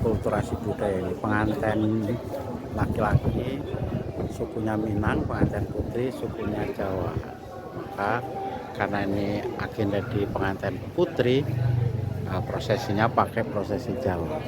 akulturasi budaya ini. Pengantin laki-laki sukunya Minang, pengantin putri sukunya Jawa. Maka karena ini agenda di pengantin putri, prosesinya pakai prosesi Jawa.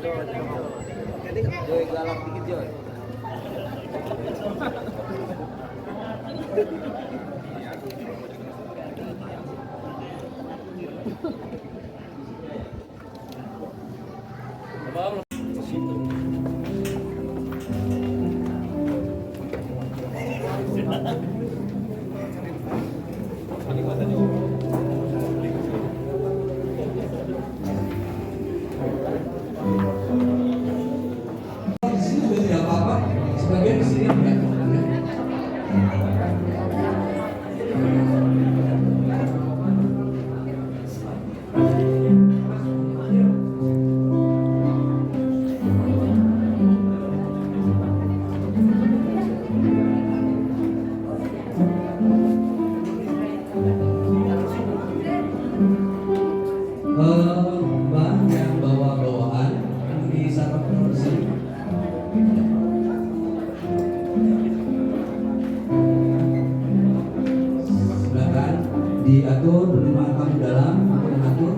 Diatur bermakam dalam atau mengatur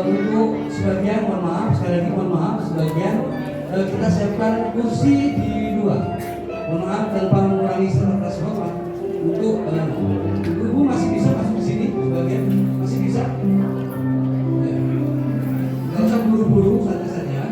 untuk sebagian, mohon maaf, sekali lagi mohon maaf, sebagian kita siapkan kursi di dua, mohon maaf tanpa mengurangi rasa hormat untuk ibu masih bisa masuk ke sini, sebagian masih bisa, nggak usah buru-buru, santai saja.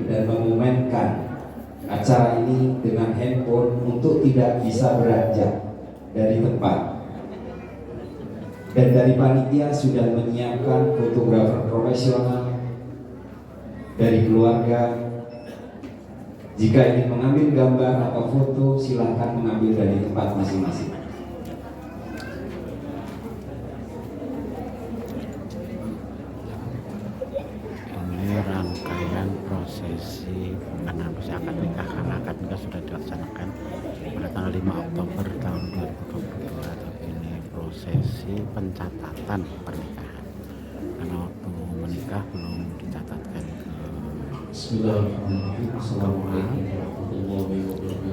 Dan memomenkan acara ini dengan handphone untuk tidak bisa beranjak dari tempat. Dan dari panitia sudah menyiapkan fotografer profesional dari keluarga. Jika ingin mengambil gambar atau foto, silahkan mengambil dari tempat masing-masing. Rangkaian prosesi karena akad nikah, karena akad nikah sudah dilaksanakan pada tanggal 5 Oktober tahun 2022, tapi ini prosesi pencatatan pernikahan karena waktu menikah belum dicatatkan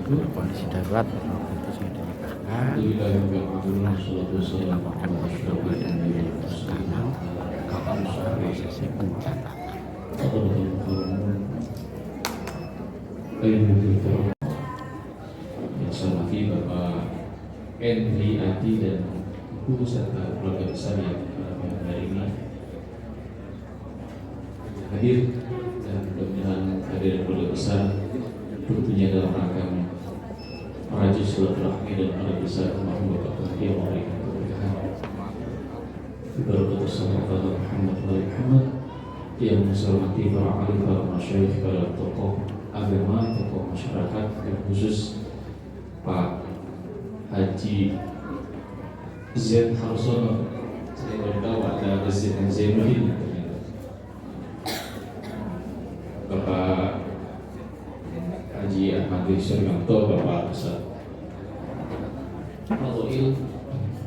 ke kondisi darurat. Itu sudah dinikahkan, dilaporkan kepada dan sekarang prosesi pencatatan. Yang saya hormati Bapak Henry Adi dan Ibu serta keluarga besar yang hari ini hadir, dan mudah-mudahan kehadiran keluarga besar tentunya dalam rangka merajut silaturahmi dan keluarga besar almarhum Bapak Kahiyah memberikan keberkahan. Barakatuh sallallahu Muhammad. Yang saya hormati para alim, para masyayikh, para tokoh agama, tokoh masyarakat, dan khusus Pak Haji Zain Harsono. Saya baru tahu ada Zain Zainuddin. Bapak Haji Ahmad Suryanto, Bapak Ustaz Al-Oil,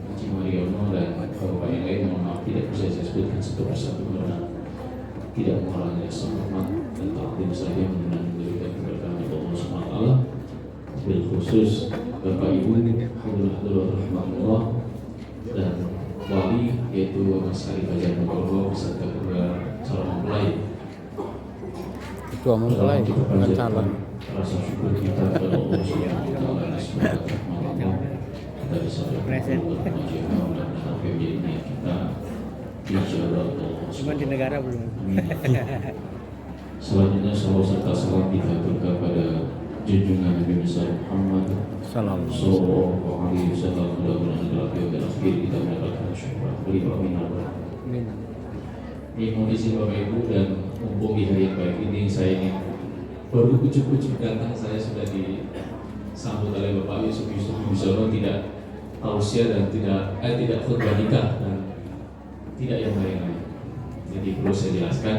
Haji Mariono, dan Bapak yang lain. Mohon maaf tidak bisa saya sebutkan satu persatu karena tidak mengurangi rasa hormat dan takdim saja memberikan keberkahan Allah SWT. Bil khusus Bapak Ibu hadirin rahmatullah dan wali, yaitu Mas Ari Fajar Nugroho beserta kedua calon mempelai. Kedua mempelai bukan calon. Rasa syukur kita kepada Allah SWT atas rahmatnya dari saudara dan family ini kita. Cuma di negara belum. Selanjutnya salawat serta salam kita kepada junjungan Nabi besar Muhammad sallallahu alaihi wasallam. Mudah-mudahan dalam akhir kita mendapatkan syukur beliau. Amin. Ini kondisi Bapak Ibu dan mumpung di hari yang baik ini saya ingin baru ujuk-ujuk datang saya sudah disambut oleh Bapak Yusuf Wibisono, tidak tausiah dan tidak khutbah nikah dan tidak yang lain-lain. Jadi perlu saya jelaskan,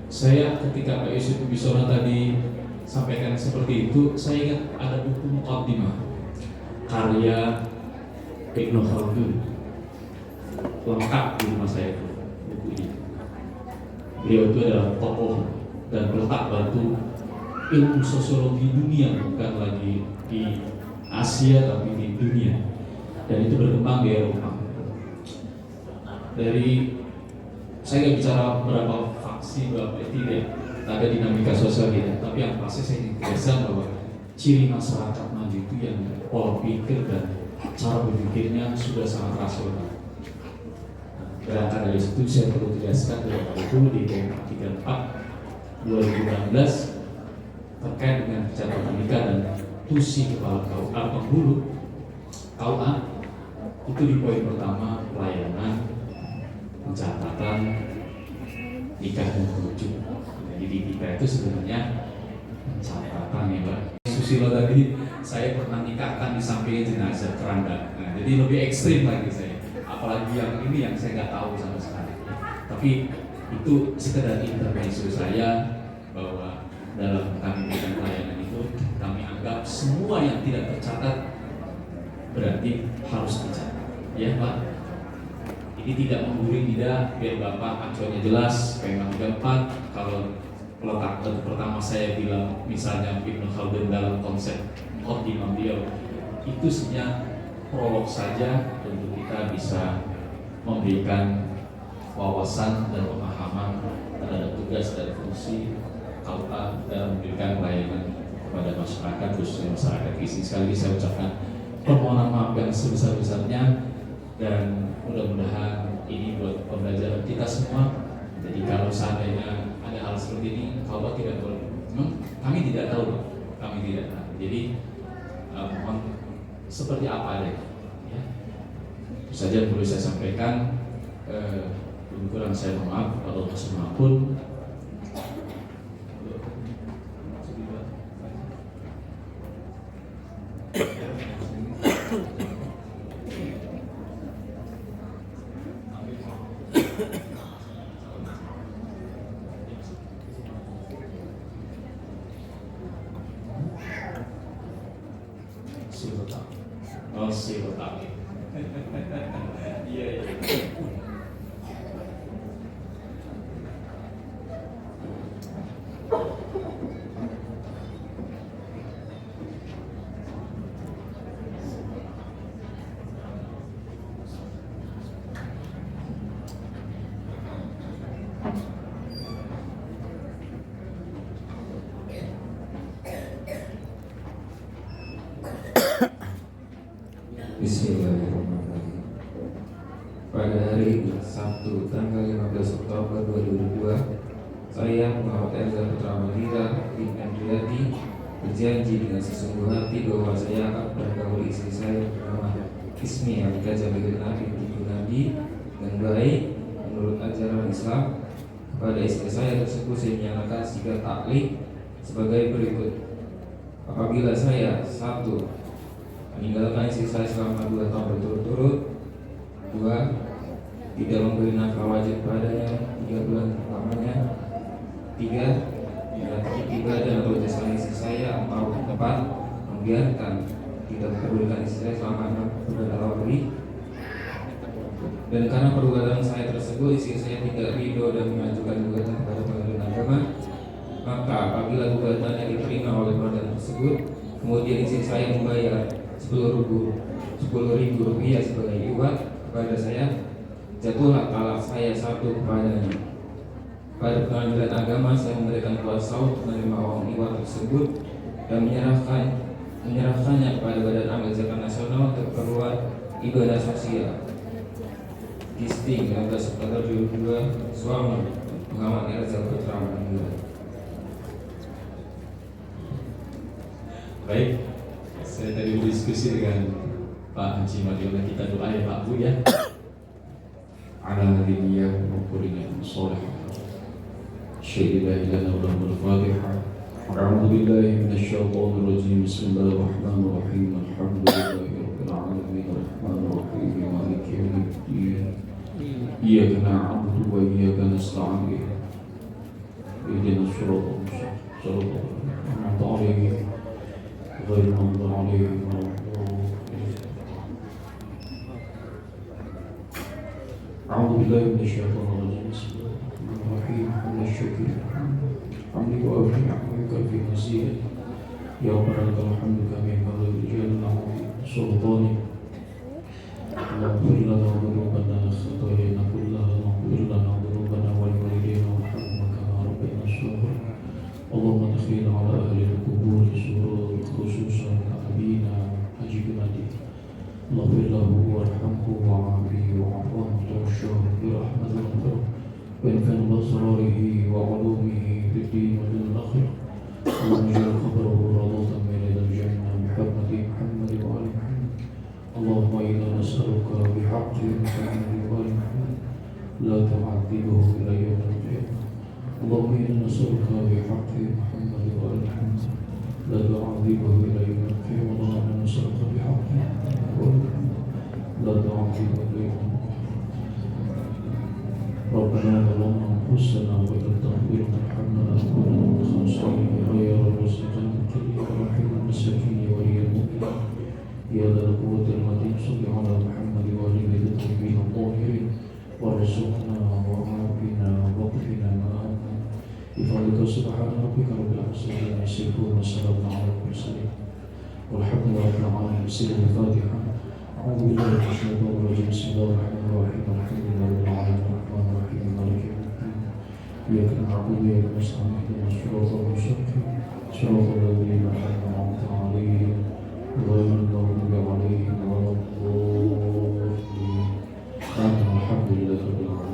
saya ketika Pak Yusuf Wibisono tadi sampaikan seperti itu, saya ingat ada buku Muqaddimah karya Ibnu Khaldun, lengkap di rumah saya itu buku ini. Beliau itu adalah tokoh dan peletak batu ilmu sosiologi dunia, bukan lagi di Asia tapi di dunia, dan itu berkembang di Eropa. Dari saya nggak bicara berapa faksi, berapa tidak ada dinamika sosial gitu, tapi yang pasti saya ingin tegaskan bahwa ciri masyarakat maju itu yang pola pikir dan cara berpikirnya sudah sangat rasional. Berangkat dari situ saya perlu tegaskan bahwa itu di PMK 34 2016 terkait dengan catatan nikah dan tusi kepala KUA penghulu KUA itu di poin pertama pelayanan pencatatan nikah dan rujuk. Jadi nikah itu sebenarnya pencatatan ya Pak. Susilo tadi saya pernah nikahkan di samping jenazah keranda. Nah, jadi lebih ekstrim lagi saya. Apalagi yang ini yang saya nggak tahu sama sekali. Tapi itu sekedar intermezzo saya bahwa dalam kami berikan pelayanan itu kami anggap semua yang tidak tercatat berarti harus dicatat, ya Pak. Ini tidak menggurui, tidak, biar Bapak acuannya jelas. Memang 34 kalau peletak batu pertama saya bilang misalnya Ibnu Khaldun dalam konsep Muqaddimah beliau itu sebenarnya prolog saja untuk kita bisa memberikan wawasan dan pemahaman terhadap tugas dan fungsi KUA dalam memberikan pelayanan kepada masyarakat, khususnya masyarakat Kristen. Sekali lagi saya ucapkan permohonan maaf yang sebesar-besarnya dan mudah-mudahan ini buat pembelajaran kita semua. Jadi kalau seandainya ada hal seperti ini, KUA tidak boleh. Kami tidak tahu, kami tidak tahu. Jadi mohon seperti apa ada ya. Itu saja yang perlu saya sampaikan. Kurang saya mohon maaf kalau semua pun. Sirotak. Iya. Bismillahirrahmanirrahim. Pada hari Sabtu tanggal 15 Oktober 2002, saya Muhammad Elza Putra Madira bin Andriati berjanji dengan sesungguh hati bahwa saya akan mendahului istri saya bernama Ismi Alika Jamil Nabi binti Nabi dengan baik menurut ajaran Islam. Kepada istri saya tersebut saya menyatakan sikap taklid sebagai berikut. Apabila saya satu meninggalkan istri saya selama 2 tahun berturut-turut, 2 tidak memberi nafkah wajib padanya 3 bulan lamanya, 3 menyakiti ibadah atau jasa istri saya, atau 4 membiarkan tidak mempedulikan istri saya selama 6 bulan Rabi. Dan karena perbuatan saya tersebut istri saya tidak ridho dan mengajukan gugatan kepada pengadilan agama, maka apabila gugatannya diterima oleh pengadilan tersebut, kemudian istri saya membayar 10.000 rupiah sebagai iwat kepada saya, jatuhlah talak saya satu kepadanya. Pada pengadilan agama saya memberikan kuasa untuk menerima uang iwat tersebut dan menyerahkannya kepada Badan Amil Zakat Nasional untuk keperluan ibadah sosial. Disting 19 September 2002, suami Muhammad Elza Putra Madira. Baik, saya tadi berdiskusi dengan Pak Haji Madiono, kita doa ya Pak Bu ya. Ala hadiniyah wa kurinah soleh. الشيء لا إله إلا الله الفاتحة. أعوذ بالله من الشيطان الرجيم. بسم الله الرحمن الرحيم. الحمد لله رب العالمين الرحمن الرحيم مالك يوم الدين. إياك نعبد وإياك نستعين. اهدنا الصراط المستقيم صراط الذين أنعمت عليهم غير المغضوب عليهم ولا الضالين. أعوذ بالله من الشيطان الرجيم. بسم الله الرحمن الرحيم. حمد الشكر حمدك وأوفي نعمك في مسيرك يا ربنا لك الحمد كما ينبغي لجلال سلطانك. واغفر لنا ذنوبنا خطايانا كلها واغفر لنا ذنوبنا ولوالدينا وارحمهما كما ربينا صغيرا. اللهم ادخل على أهل القبور سرور خصوصا أبينا حجي بنادي. اغفر له وارحمه وعافيه واعف عنه وتوشاه برحمتك وانفع بأسراره وعلومه في الدين والآخرة. اللهم اجعل قبره روضة من رياض الجنة بحرمة محمد وآل محمد. اللهم إنا نسألك بحق محمد وآل محمد لا تعذبه إلى يوم القيامة. اللهم إنا نسألك بحق محمد وآل محمد لا تعذبه إلى يوم القيامة. اللهم إنا نسألك بحق محمد وآل محمد لا تعذبه إلى يوم القيامة. ربنا ظلمنا أنفسنا وإن لم تغفر وترحمنا لنكونن من الخاسرين. غير الرزق المبتلي ورحم المساكين ولي المؤمنين يا ذا القوة المتين. صل على محمد وآل بيت الطيبين الطاهرين وارزقنا وعافنا واكفنا معهم بفضلك. سبحان ربك رب العزة عما يصفون وسلام على المرسلين والحمد لله رب العالمين. بسم الفاتحة. أعوذ بالله من الشيطان الرجيم. بسم الله الرحمن الرحيم. الحمد لله رب العالمين الرحمن الرحيم مالك يوم الدين. إياك نعبد وإياك نستعين اهدنا الصراط المستقيم صراط الذين أنعمت عليهم غير المغضوب عليهم ولا الضالين. آمين. الحمد لله رب العالمين.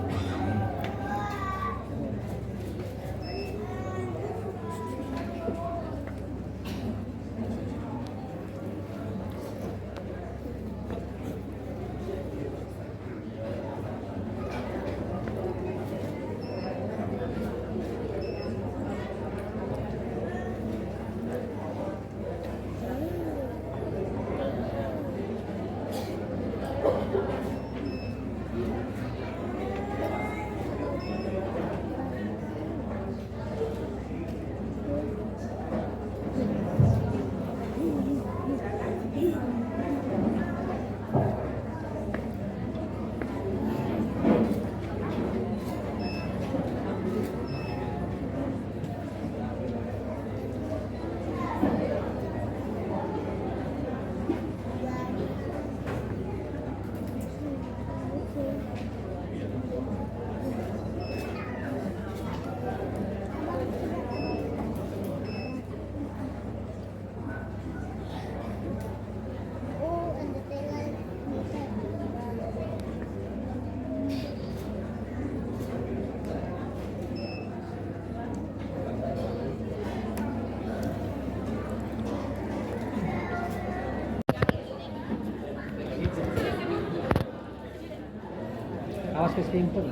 Awas ke setimpun.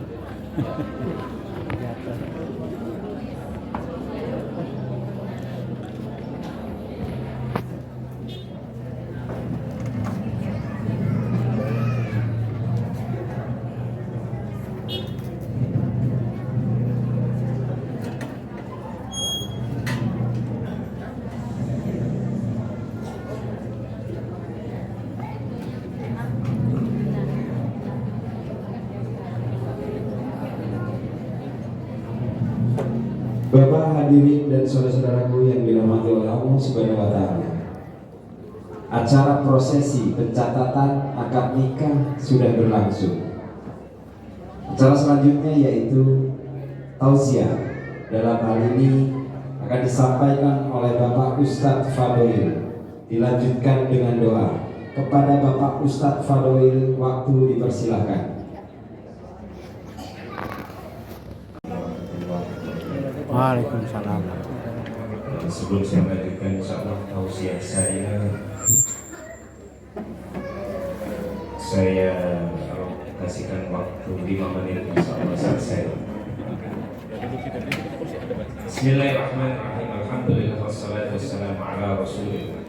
Jatuh. Bapak hadirin dan saudara-saudaraku yang dirahmati oleh Allah Subhanahu wa taala. Acara prosesi pencatatan akad nikah sudah berlangsung. Acara selanjutnya yaitu tausiah. Dalam hal ini akan disampaikan oleh Bapak Ustadz Fadhoil. Dilanjutkan dengan doa. Kepada Bapak Ustadz Fadhoil, waktu dipersilahkan. Waalaikumsalam. Sebelum saya melanjutkan insyaallah tausiah saya kasihkan waktu 5 menit insyaallah selesai. Bismillahirrahmanirrahim. Alhamdulillah wassalatu wassalamu ala Rasulillah.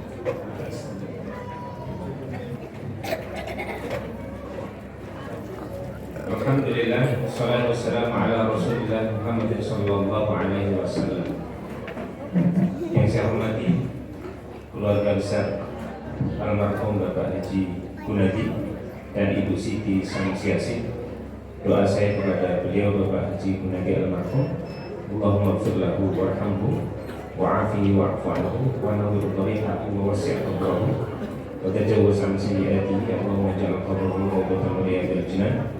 Alhamdulillah wassalatu wassalamu ala Rasulillah Muhammad sallallahu alaihi wasallam. Yang saya hormati keluarga besar almarhum Bapak Haji Gunadi dan Ibu Siti Samsiasi. Doa saya kepada beliau Bapak Haji Gunadi almarhum, Allahumma ighfir lahu warhamhu wa'afihi wa'fu anhu wa nawwir thariqahu wa wasi' qabrahu wa tajawwaz an sayyi'atihi. Allahumma ij'al qabrahu rawdatan min riyadil jinan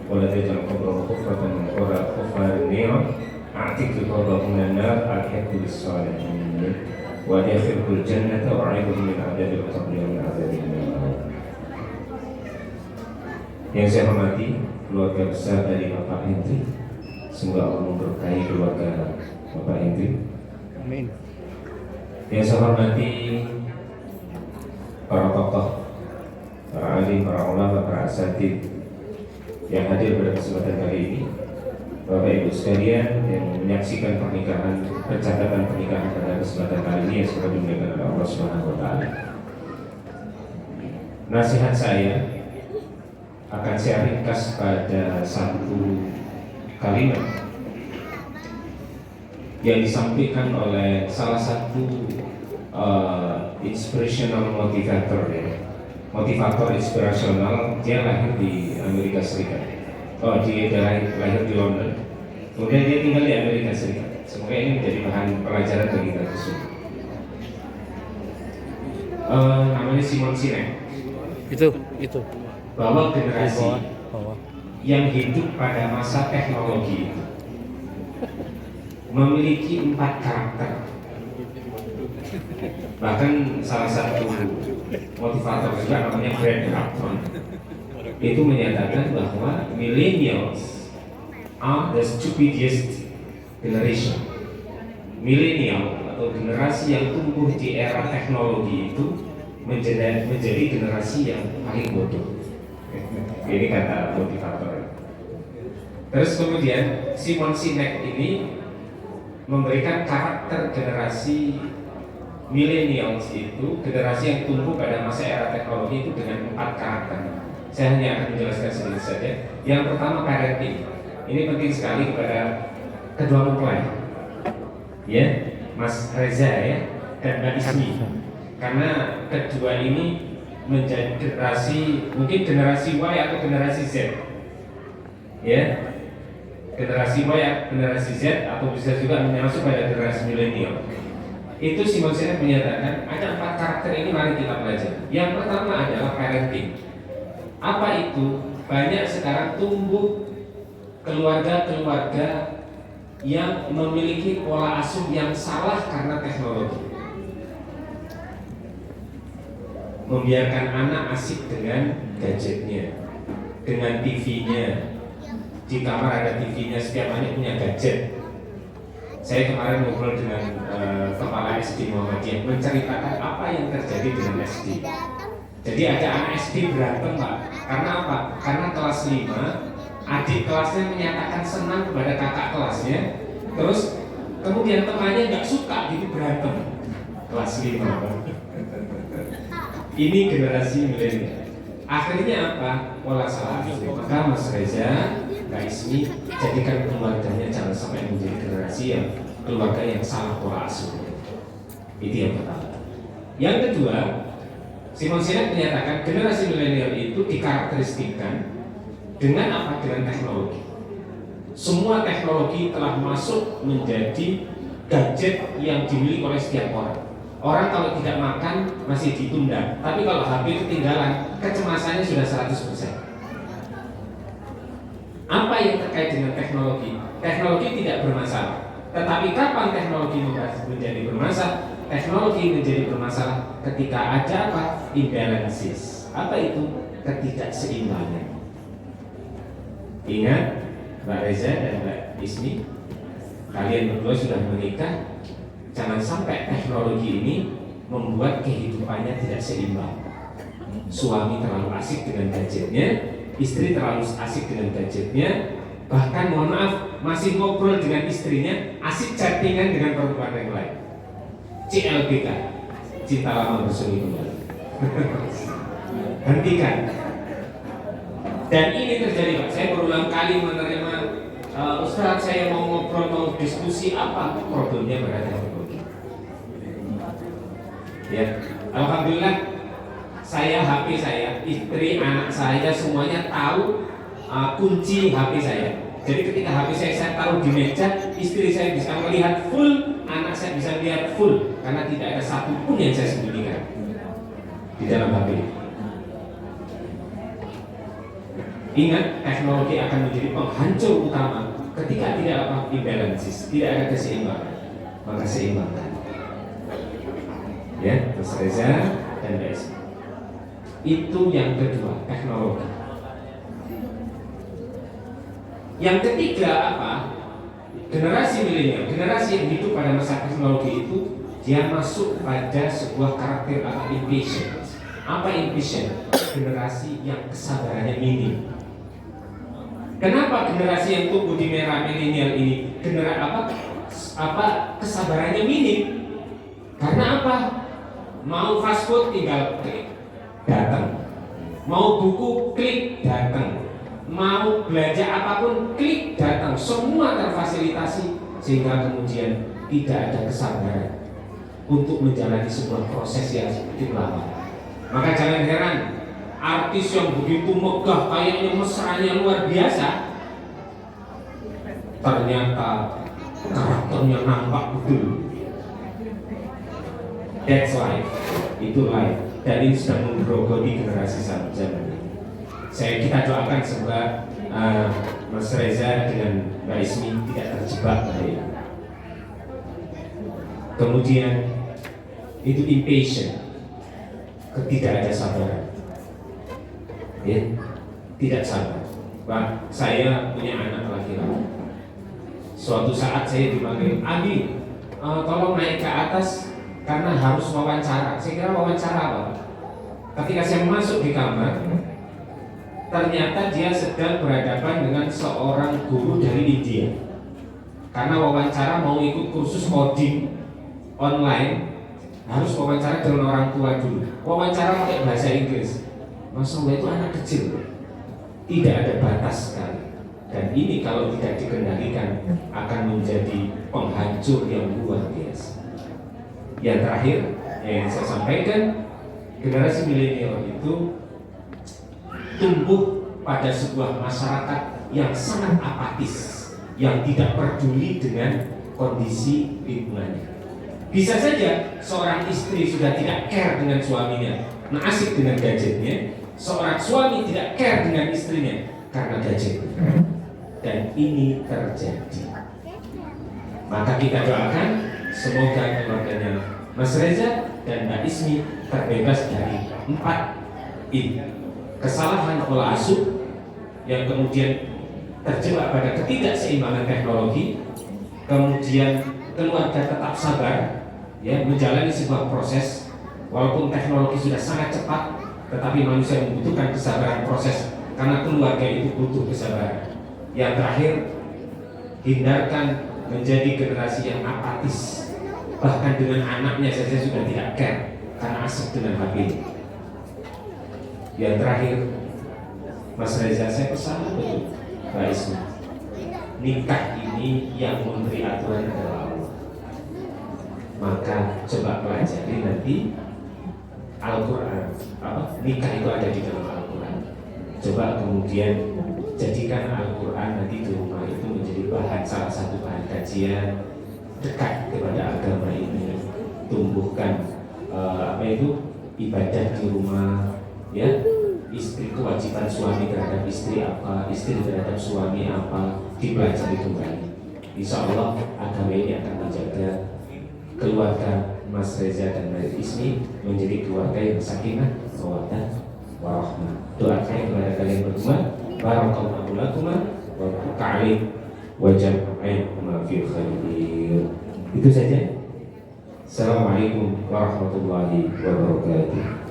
wa la taj'al qabrahu hufratan min hufarin nar. A'tiq qabrahu minan nar, alhiqhu bis salihin wa adkhilhul jannata wa'idhu min 'adzabil qabri wa min 'adzabil nar. Yang saya hormati keluarga besar dari Bapak Hendri, semoga Allah memberkahi keluarga Bapak Hendri. Amin. Yang saya hormati para tokoh, para alim, para ulama, para asatidz yang hadir pada kesempatan kali ini, Bapak Ibu sekalian yang menyaksikan pernikahan, pencatatan pernikahan pada kesempatan kali ini yang semoga dimuliakan oleh Allah Subhanahu wa taala. Nasihat saya akan saya ringkas pada satu kalimat yang disampaikan oleh salah satu inspirational motivator, ya, motivator inspirasional. Dia lahir di Amerika Serikat. Dia lahir di London. Kemudian dia tinggal di Amerika Serikat. Semoga ini menjadi bahan pelajaran bagi kita semua. Namanya Simon Sinek. Itu. Bahwa generasi Bawah. yang hidup pada masa teknologi itu memiliki 4 karakter. Bahkan salah satu motivator juga namanya Brad Harton itu menyatakan bahwa millennials are the stupidest generation. Milenial atau generasi yang tumbuh di era teknologi itu menjadi generasi yang paling bodoh. Ini kata motivator. Terus kemudian Simon Sinek ini memberikan karakter generasi millennials itu, generasi yang tumbuh pada masa era teknologi itu dengan 4 karakter. Saya hanya akan menjelaskan sedikit saja. Yang pertama, parenting. Ini penting sekali kepada kedua mempelai, ya, Mas Reza ya dan Mbak Ismi, karena kedua ini menjadi generasi, mungkin generasi Y atau generasi Z, ya, generasi Y atau generasi Z, atau bisa juga masuk pada generasi milenial. Itu Simon Sinek menyatakan ada 4 karakter ini, mari kita pelajari. Yang pertama adalah parenting. Apa itu? Banyak sekarang tumbuh keluarga-keluarga yang memiliki pola asuh yang salah karena teknologi. Membiarkan anak asik dengan gadgetnya, dengan TV-nya. Di kamar ada TV-nya, setiap anak punya gadget. Saya kemarin ngobrol dengan kepala SD Muhammadiyah, menceritakan apa yang terjadi dengan SD. Jadi ada anak SD berantem, Pak. Karena apa? Karena kelas 5, adik kelasnya menyatakan senang kepada kakak kelasnya, terus kemudian temannya nggak suka gitu berantem. Kelas 5, Pak. Ini generasi milenial. Akhirnya apa? Pola salah. Maka Mas Reza, Kak Ismi, jadikan keluarganya jangan sampai menjadi generasi yang keluarga yang salah pola asuh. Itu yang pertama. Yang kedua, Simon Sinek menyatakan generasi milenial itu dikarakteristikkan dengan apa? Dengan teknologi. Semua teknologi telah masuk menjadi gadget yang dimiliki oleh setiap orang. Orang kalau tidak makan masih ditunda, tapi kalau HP ketinggalan, kecemasannya sudah 100%. Apa yang terkait dengan teknologi? Teknologi tidak bermasalah. Tetapi kapan teknologi menjadi bermasalah? Teknologi menjadi bermasalah ketika ada apa? Imbalances. Apa itu? Ketidakseimbangan. Ingat, Mbak Reza dan Mbak Ismi, kalian berdua sudah menikah. Jangan sampai teknologi ini membuat kehidupannya tidak seimbang. Suami terlalu asik dengan gadgetnya, istri terlalu asik dengan gadgetnya, Bahkan mohon maaf, masih ngobrol dengan istrinya, asik chattingan dengan perempuan yang lain. CLBK, cinta lama bersemi kembali. Hentikan. Dan ini terjadi Pak, saya berulang kali menerima Ustaz, saya mau ngobrol, mau diskusi apa, problemnya pada teknologi. Ya, alhamdulillah saya, HP saya, istri, anak saya semuanya tahu kunci HP saya. Jadi ketika HP saya taruh di meja, istri saya bisa melihat full, anak saya bisa melihat full, karena tidak ada satupun yang saya sembunyikan di dalam HP. Ingat, teknologi akan menjadi penghancur utama ketika tidak ada imbalances, tidak ada keseimbangan. Maka seimbangkan. Ya, Mas Reza dan Mbak Isma. Itu yang kedua, teknologi. Yang ketiga apa? Generasi milenial, generasi yang hidup pada masa teknologi itu, dia masuk pada sebuah karakter atau impatient. Apa impatient? Generasi yang kesabarannya minim. Kenapa generasi yang tumbuh di era milenial ini kesabarannya minim? Karena apa? Mau fast food tinggal klik, datang. Mau buku klik, datang. Mau belanja apapun klik, datang. Semua terfasilitasi, sehingga kemudian tidak ada kesabaran untuk menjalani sebuah proses yang sedikit lama. Maka jangan heran, artis yang begitu megah, kayaknya mesranya luar biasa, ternyata karakternya nampak betul. That's life, itu life. Dan ini sudah menggerogoti generasi zaman ini. Kita doakan semoga Mas Reza dengan Mbak Ismi tidak terjebak dari itu. Kemudian itu impatient, tidak ada sabaran. Ya, tidak sabar. Pak, saya punya anak laki-laki. Suatu saat saya dipanggil, Abi, tolong naik ke atas karena harus wawancara. Saya kira wawancara apa? Ketika saya masuk di kamar, ternyata dia sedang berhadapan dengan seorang guru dari India. Karena wawancara mau ikut kursus coding online, harus wawancara dengan orang tua dulu. Wawancara pakai bahasa Inggris. Masya Allah, itu anak kecil, tidak ada batas sekali. Dan ini kalau tidak dikendalikan akan menjadi penghancur yang luar biasa. Yang terakhir yang saya sampaikan, generasi milenial itu tumbuh pada sebuah masyarakat yang sangat apatis, yang tidak peduli dengan kondisi lingkungannya. Bisa saja seorang istri sudah tidak care dengan suaminya, nah asik dengan gadgetnya. Seorang suami tidak care dengan istrinya karena gadget. Dan ini terjadi. Maka kita doakan semoga keluarganya Mas Reza dan Mbak Ismi terbebas dari 4 ini. Kesalahan pola asuh yang kemudian terjebak pada ketidakseimbangan teknologi, kemudian keluarga tetap sabar, ya, menjalani sebuah proses walaupun teknologi sudah sangat cepat, tetapi manusia membutuhkan kesabaran proses karena keluarga itu butuh kesabaran. Yang terakhir, hindarkan menjadi generasi yang apatis, bahkan dengan anaknya saja sudah tidak care karena asik dengan HP. Yang terakhir, Mas Reza, saya pesan betul, Mbak Isma, nikah ini yang memberi aturan adalah Allah. Maka coba pelajari nanti Al-Quran, nikah itu ada di dalam Al-Quran. Coba kemudian jadikan Al-Quran nanti di rumah itu menjadi bahan, salah satu bahan kajian, dekat kepada agama ini, tumbuhkan ibadah di rumah, ya, istri, kewajiban suami terhadap istri apa, istri terhadap suami apa, dipelajari kembali. Insya Allah agama ini akan menjaga keluarga Mas Reza dan Mbak Ismi menjadi keluarga yang sakinah, mawaddah, warahmah. Doa saya kepada kalian berdua, barakallahu lakum wa barakatuh wa jama'akum fi khair. Itu saja. Assalamualaikum warahmatullahi wabarakatuh.